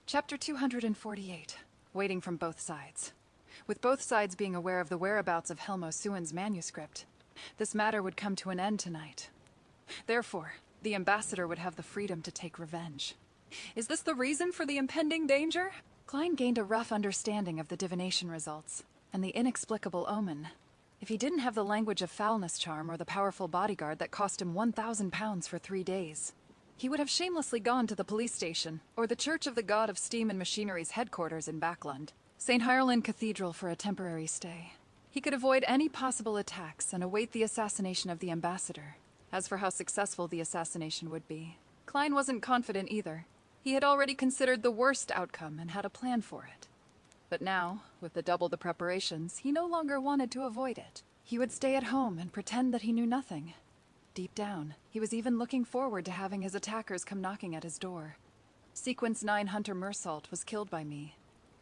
Chapter 248. Waiting from both sides. With both sides being aware of the whereabouts of Helmo Suin's manuscript, this matter would come to an end tonight. Therefore, the ambassador would have the freedom to take revenge. Is this the reason for the impending danger? Klein gained a rough understanding of the divination results, and the inexplicable omen. If he didn't have the language of foulness charm or the powerful bodyguard that cost him 1,000 pounds for 3 days, he would have shamelessly gone to the police station, or the Church of the God of Steam and Machinery's headquarters in Backlund, St. Ireland Cathedral for a temporary stay. He could avoid any possible attacks and await the assassination of the ambassador. As for how successful the assassination would be, Klein wasn't confident either. He had already considered the worst outcome and had a plan for it. But now, with double the preparations, he no longer wanted to avoid it. He would stay at home and pretend that he knew nothing. Deep down, he was even looking forward to having his attackers come knocking at his door. Sequence 9 Hunter Mersault was killed by me.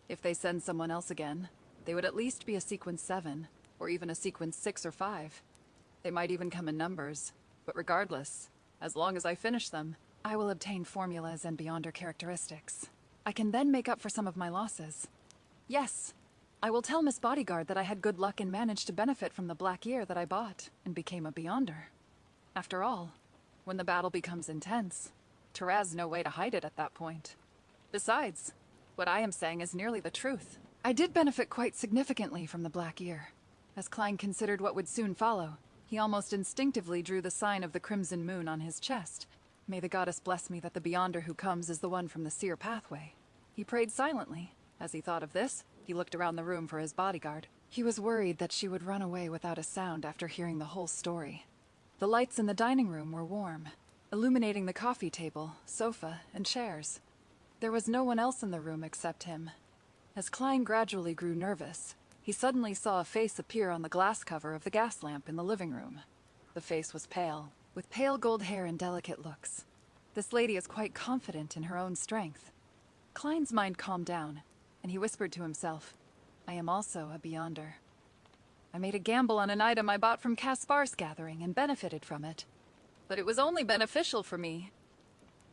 If they send someone else again, they would at least be a Sequence 7, or even a Sequence 6 or 5. They might even come in numbers, but regardless, as long as I finish them, I will obtain formulas and Beyonder characteristics. I can then make up for some of my losses. Yes, I will tell Miss Bodyguard that I had good luck and managed to benefit from the black ear that I bought and became a Beyonder. After all, when the battle becomes intense, Therese no way to hide it at that point. Besides, what I am saying is nearly the truth. I did benefit quite significantly from the black ear. As Klein considered what would soon follow, he almost instinctively drew the sign of the crimson moon on his chest. May the goddess bless me that the Beyonder who comes is the one from the seer pathway. He prayed silently. As he thought of this, he looked around the room for his bodyguard. He was worried that she would run away without a sound after hearing the whole story. The lights in the dining room were warm, illuminating the coffee table, sofa, and chairs. There was no one else in the room except him. As Klein gradually grew nervous, he suddenly saw a face appear on the glass cover of the gas lamp in the living room. The face was pale, with pale gold hair and delicate looks. This lady is quite confident in her own strength. Klein's mind calmed down, and he whispered to himself, I am also a Beyonder. I made a gamble on an item I bought from Kaspar's gathering and benefited from it. But it was only beneficial for me.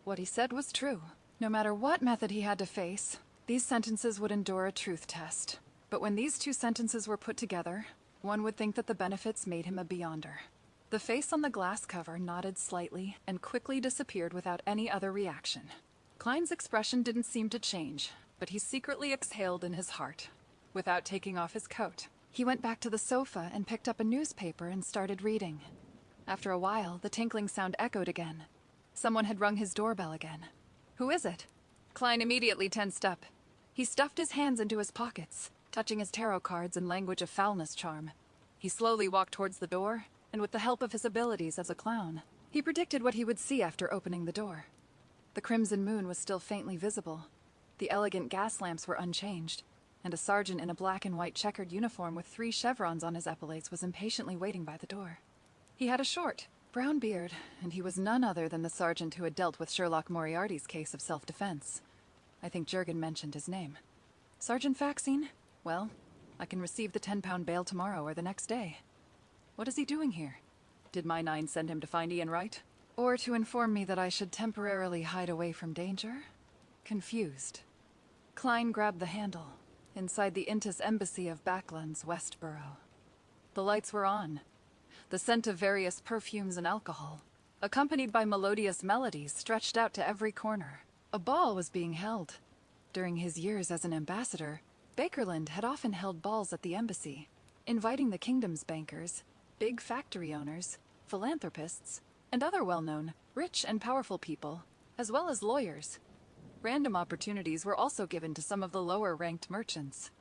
What he said was true. No matter what method he had to face, these sentences would endure a truth test. But when these two sentences were put together, one would think that the benefits made him a Beyonder. The face on the glass cover nodded slightly and quickly disappeared without any other reaction. Klein's expression didn't seem to change, but he secretly exhaled in his heart. Without taking off his coat, he went back to the sofa and picked up a newspaper and started reading. After a while, the tinkling sound echoed again. Someone had rung his doorbell again. Who is it? Klein immediately tensed up. He stuffed his hands into his pockets, touching his tarot cards in language of foulness charm. He slowly walked towards the door, and with the help of his abilities as a clown, he predicted what he would see after opening the door. The crimson moon was still faintly visible. The elegant gas lamps were unchanged, and a sergeant in a black and white checkered uniform with 3 chevrons on his epaulets was impatiently waiting by the door. He had a short, brown beard, and he was none other than the sergeant who had dealt with Sherlock Moriarty's case of self-defense. I think Jurgen mentioned his name. Sergeant Faxine? Well, I can receive the 10-pound bail tomorrow or the next day. What is he doing here? Did my 9 send him to find Ian Wright? Or to inform me that I should temporarily hide away from danger? Confused. Klein grabbed the handle, inside the Intis embassy of Backlund's Westborough. The lights were on. The scent of various perfumes and alcohol, accompanied by melodious melodies, stretched out to every corner. A ball was being held. During his years as an ambassador, Backlund had often held balls at the embassy, inviting the kingdom's bankers, big factory owners, philanthropists, and other well-known, rich and powerful people, as well as lawyers. Random opportunities were also given to some of the lower-ranked merchants.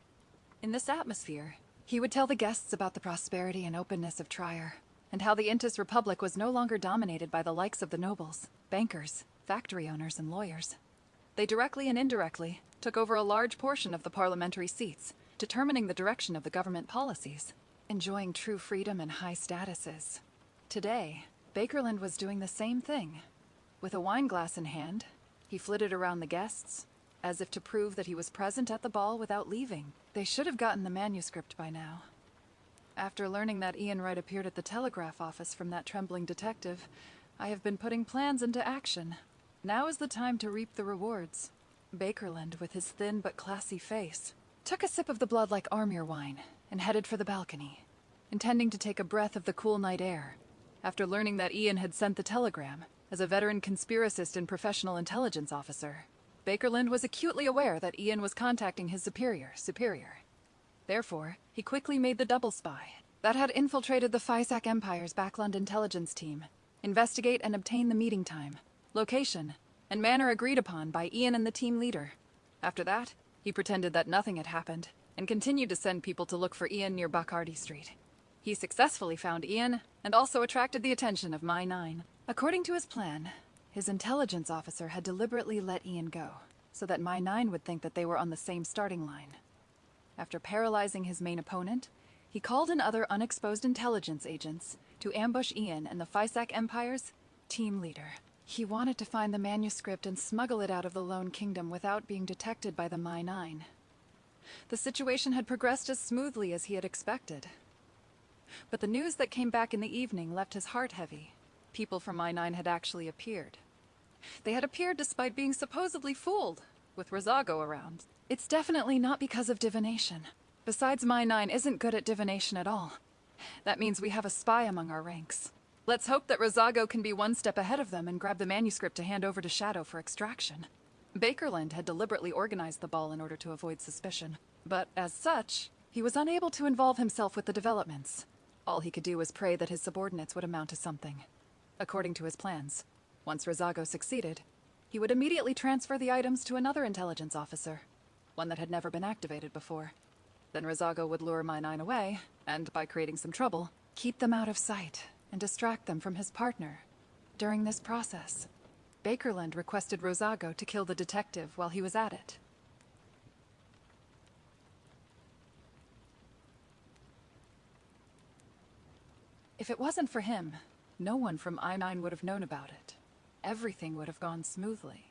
In this atmosphere, he would tell the guests about the prosperity and openness of Trier, and how the Intis Republic was no longer dominated by the likes of the nobles, bankers, factory owners, and lawyers. They directly and indirectly took over a large portion of the parliamentary seats, determining the direction of the government policies, enjoying true freedom and high statuses. Today, Bakerland was doing the same thing. With a wine glass in hand, he flitted around the guests, as if to prove that he was present at the ball without leaving. They should have gotten the manuscript by now. After learning that Ian Wright appeared at the telegraph office from that trembling detective, I have been putting plans into action. Now is the time to reap the rewards. Bakerland, with his thin but classy face, took a sip of the blood-like Armir wine and headed for the balcony, intending to take a breath of the cool night air. After learning that Ian had sent the telegram, as a veteran conspiracist and professional intelligence officer, Bakerland was acutely aware that Ian was contacting his superior. Therefore, he quickly made the double spy that had infiltrated the Fysak Empire's Backlund intelligence team, investigate and obtain the meeting time, location, and manner agreed upon by Ian and the team leader. After that, he pretended that nothing had happened, and continued to send people to look for Ian near Bacardi Street. He successfully found Ian, and also attracted the attention of My-9. According to his plan, his intelligence officer had deliberately let Ian go, so that My-9 would think that they were on the same starting line. After paralyzing his main opponent, he called in other unexposed intelligence agents to ambush Ian and the Fysak Empire's team leader. He wanted to find the manuscript and smuggle it out of the Loen Kingdom without being detected by the My-9. The situation had progressed as smoothly as he had expected. But the news that came back in the evening left his heart heavy. People from My-9 had actually appeared. They had appeared despite being supposedly fooled, with Rozago around. It's definitely not because of divination. Besides, My-9 isn't good at divination at all. That means we have a spy among our ranks. Let's hope that Rozago can be one step ahead of them and grab the manuscript to hand over to Shadow for extraction. Bakerland had deliberately organized the ball in order to avoid suspicion. But as such, he was unable to involve himself with the developments. All he could do was pray that his subordinates would amount to something. According to his plans, once Rozago succeeded, he would immediately transfer the items to another intelligence officer, one that had never been activated before. Then Rozago would lure My-9 away, and by creating some trouble, keep them out of sight and distract them from his partner. During this process, Bakerland requested Rozago to kill the detective while he was at it. If it wasn't for him, no one from I-9 would have known about it. Everything would have gone smoothly.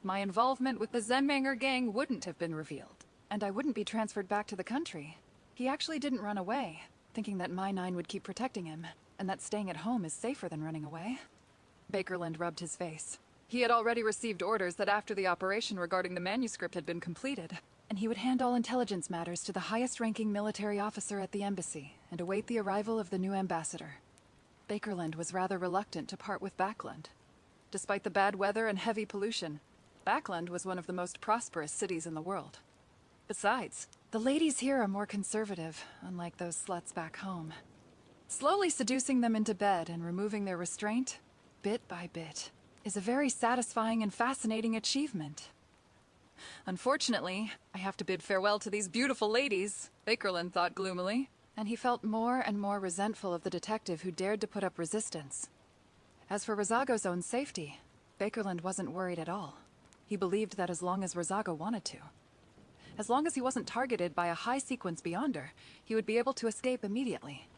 My involvement with the Zenmanger gang wouldn't have been revealed, and I wouldn't be transferred back to the country. He actually didn't run away, thinking that My-9 would keep protecting him, and that staying at home is safer than running away. Bakerland rubbed his face. He had already received orders that after the operation regarding the manuscript had been completed, and he would hand all intelligence matters to the highest-ranking military officer at the embassy and await the arrival of the new ambassador. Bakerland was rather reluctant to part with Backlund. Despite the bad weather and heavy pollution, Backlund was one of the most prosperous cities in the world. Besides, the ladies here are more conservative, unlike those sluts back home. Slowly seducing them into bed and removing their restraint, bit by bit, is a very satisfying and fascinating achievement. Unfortunately, I have to bid farewell to these beautiful ladies, Bakerland thought gloomily, and he felt more and more resentful of the detective who dared to put up resistance. As for Rozago's own safety, Bakerland wasn't worried at all. He believed that as long as Rozago wanted to, as long as he wasn't targeted by a high-sequence Beyonder, he would be able to escape immediately.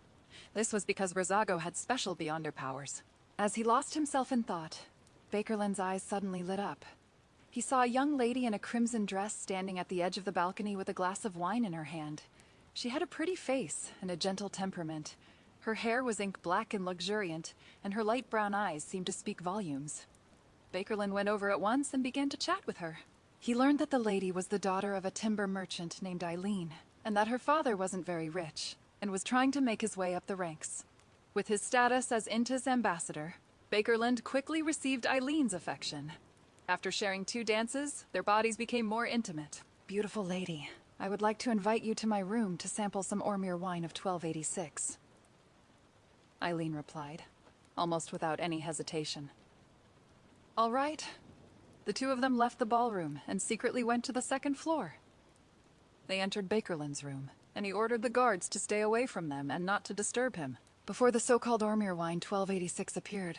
This was because Rozago had special Beyonder powers. As he lost himself in thought, Bakerland's eyes suddenly lit up. He saw a young lady in a crimson dress standing at the edge of the balcony with a glass of wine in her hand. She had a pretty face and a gentle temperament. Her hair was ink black and luxuriant, and her light brown eyes seemed to speak volumes. Bakerland went over at once and began to chat with her. He learned that the lady was the daughter of a timber merchant named Eileen, and that her father wasn't very rich, and was trying to make his way up the ranks. With his status as Inta's ambassador, Bakerland quickly received Eileen's affection. After sharing 2 dances, their bodies became more intimate. Beautiful lady, I would like to invite you to my room to sample some Ormir wine of 1286. Eileen replied, almost without any hesitation. All right. The 2 of them left the ballroom and secretly went to the 2nd floor. They entered Bakerland's room, and he ordered the guards to stay away from them and not to disturb him. Before the so-called Ormir wine 1286 appeared,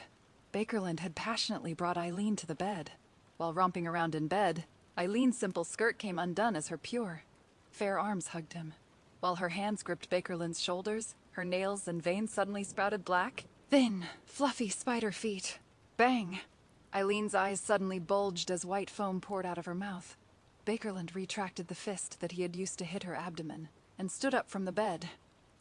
Bakerland had passionately brought Eileen to the bed. While romping around in bed, Eileen's simple skirt came undone as her pure, fair arms hugged him. While her hands gripped Bakerland's shoulders, her nails and veins suddenly sprouted black. Thin, fluffy spider feet. Bang! Eileen's eyes suddenly bulged as white foam poured out of her mouth. Bakerland retracted the fist that he had used to hit her abdomen, and stood up from the bed.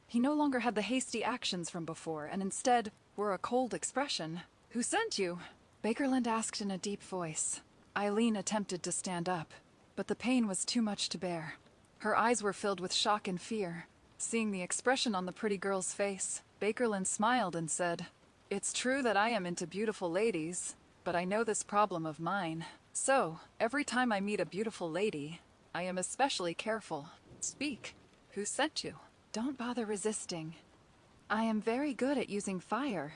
He no longer had the hasty actions from before, and instead wore a cold expression. "Who sent you?" Bakerland asked in a deep voice. Eileen attempted to stand up, but the pain was too much to bear. Her eyes were filled with shock and fear. Seeing the expression on the pretty girl's face, Backlund smiled and said, "It's true that I am into beautiful ladies, but I know this problem of mine. So, every time I meet a beautiful lady, I am especially careful. Speak. Who sent you? Don't bother resisting. I am very good at using fire."